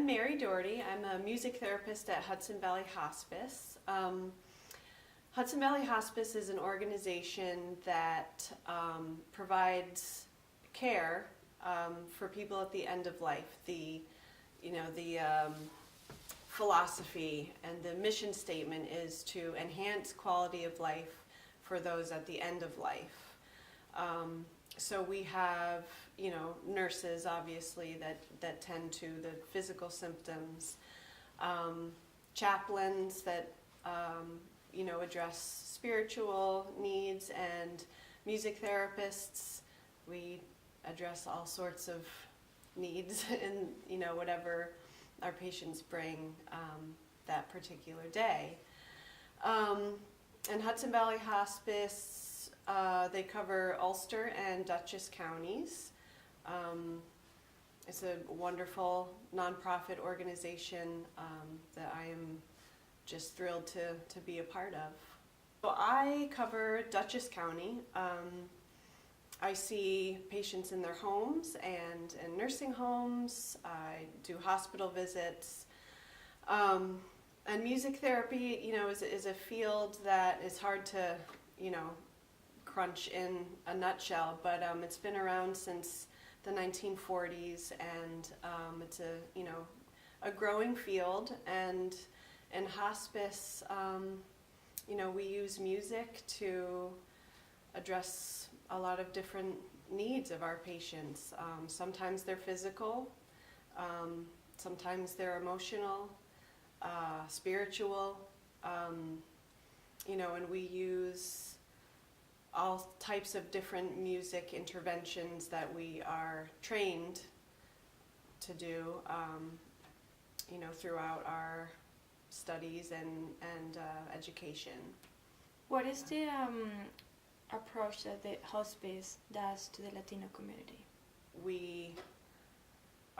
Mary Doherty. I'm a music therapist at Hudson Valley Hospice. Hudson Valley Hospice is an organization that provides care for people at the end of life. The philosophy and the mission statement is to enhance quality of life for those at the end of life. So we have, nurses obviously that tend to the physical symptoms, chaplains that address spiritual needs, and music therapists. We address all sorts of needs in whatever our patients bring that particular day. And Hudson Valley Hospice, they cover Ulster and Dutchess counties. It's a wonderful nonprofit organization that I am just thrilled to be a part of. So I cover Dutchess County. I see patients in their homes and in nursing homes. I do hospital visits. And music therapy, is a field that is hard to, crunch in a nutshell, but it's been around since the 1940s, and it's a growing field. And in hospice, we use music to address a lot of different needs of our patients. Sometimes they're physical, sometimes they're emotional, spiritual, and we use all types of different music interventions that we are trained to do, throughout our studies and education. What is the approach that the hospice does to the Latino community? We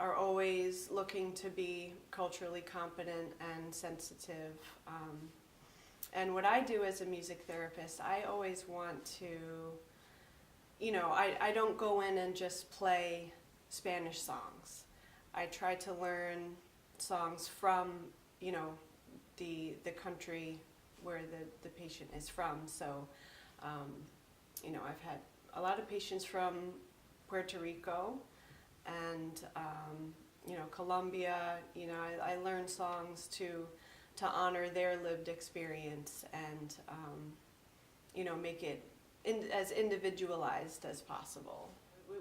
are always looking to be culturally competent and sensitive. And what I do as a music therapist, I always want to, I don't go in and just play Spanish songs. I try to learn songs from, the country where the patient is from. So, I've had a lot of patients from Puerto Rico and, Colombia. I learn songs to honor their lived experience and, make it as individualized as possible.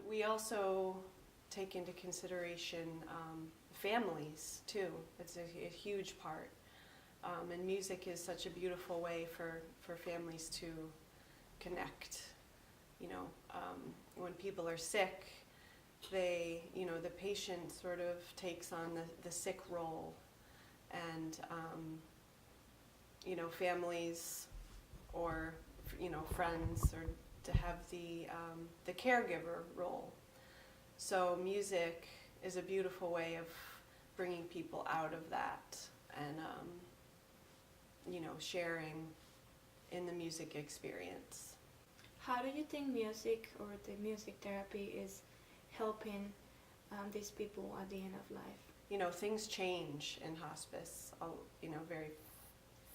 We also take into consideration families too. It's a huge part. And music is such a beautiful way for families to connect. When people are sick, the patient sort of takes on the sick role, and families or friends or to have the caregiver role. So music is a beautiful way of bringing people out of that and sharing in the music experience. How do you think music or the music therapy is helping these people at the end of life? Things change in hospice, very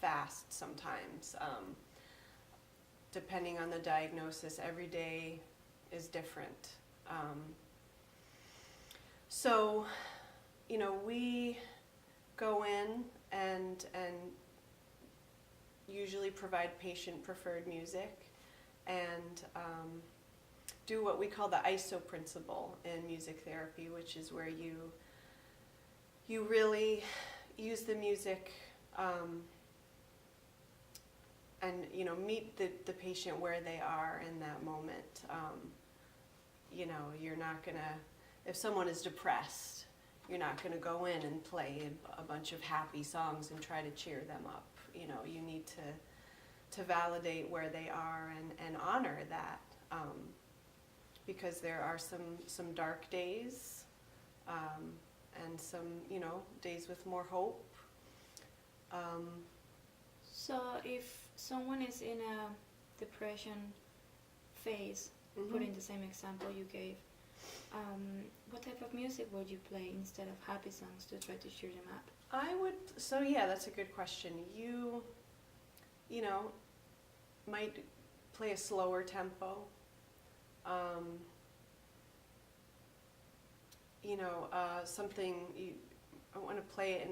fast sometimes. Depending on the diagnosis, every day is different. So, we go in and usually provide patient-preferred music and do what we call the ISO principle in music therapy, which is where you really use the music and meet the patient where they are in that moment. You're not gonna, if someone is depressed, you're not gonna go in and play a bunch of happy songs and try to cheer them up. You need to validate where they are and honor that, because there are some dark days and some days with more hope. So if someone is in a depression phase, putting the same example you gave, what type of music would you play instead of happy songs to try to cheer them up? So yeah, that's a good question. You know, might play a slower tempo. Something I want to play it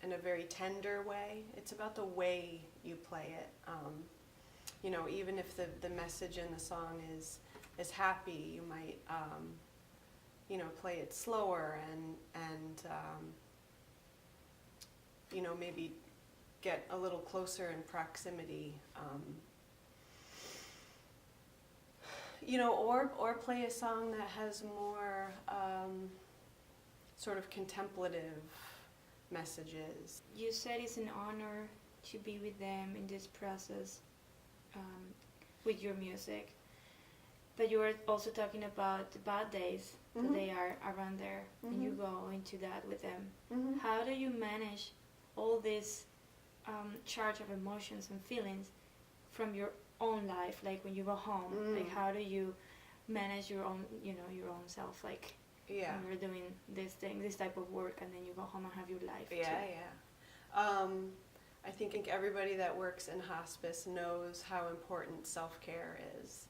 in a very tender way. It's about the way you play it. Even if the message in the song is happy, you might play it slower and maybe get a little closer in proximity. Or play a song that has more sort of contemplative messages. You said it's an honor to be with them in this process with your music, but you were also talking about the bad days that they are around there, and you go into that with them. How do you manage all this charge of emotions and feelings from your own life, like when you go home? Like, how do you manage your own self, like when you're doing this type of work, and then you go home and have your life too? I think everybody that works in hospice knows how important self-care is.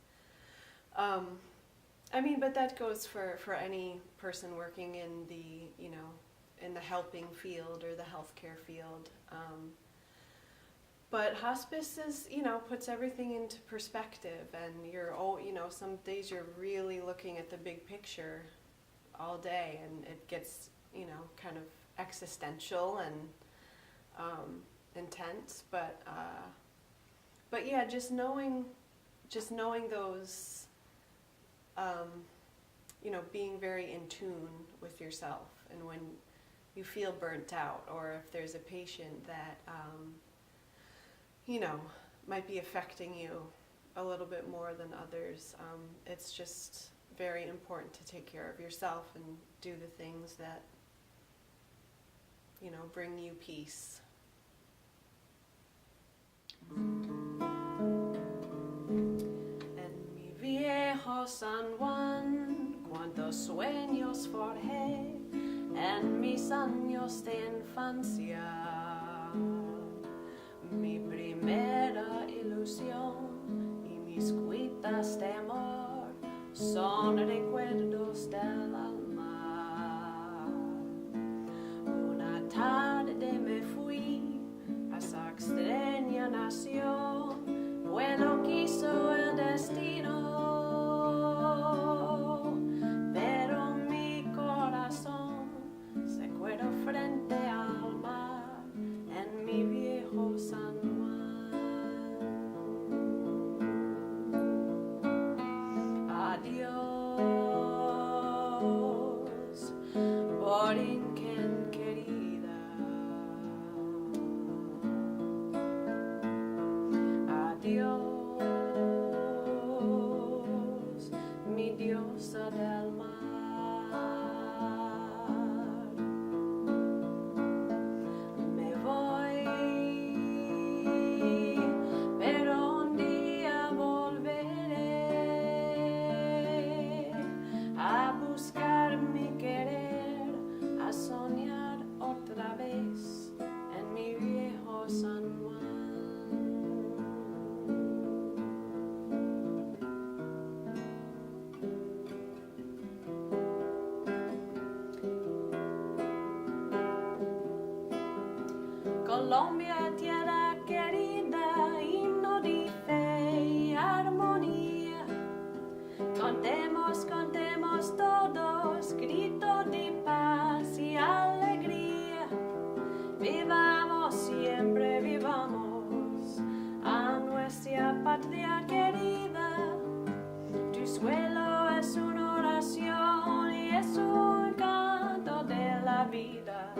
But that goes for any person working in the helping field or the healthcare field. But hospice is, puts everything into perspective, and some days you're really looking at the big picture all day, and it gets, kind of existential and intense. But yeah, just knowing those, being very in tune with yourself, and when you feel burnt out, or if there's a patient that might be affecting you a little bit more than others. It's just very important to take care of yourself and do the things that, bring you peace. En mi viejo San Juan, cuántos sueños forjé en mis años de infancia. Mi primera ilusión y mis cuitas de amor son recuerdos del alma. Una tarde me fui a esa extraña nación, bueno quiso el destino, pero mi corazón se quedó frente al mar en mi viejo San Juan. Adiós, Borinquen querida. Adiós, mi diosa del mar. Colombia, tierra querida, himno de fe y armonía. Contemos, contemos todos, grito de paz y alegría. Vivamos siempre, vivamos a nuestra patria querida. Tu suelo es una oración y es un canto de la vida.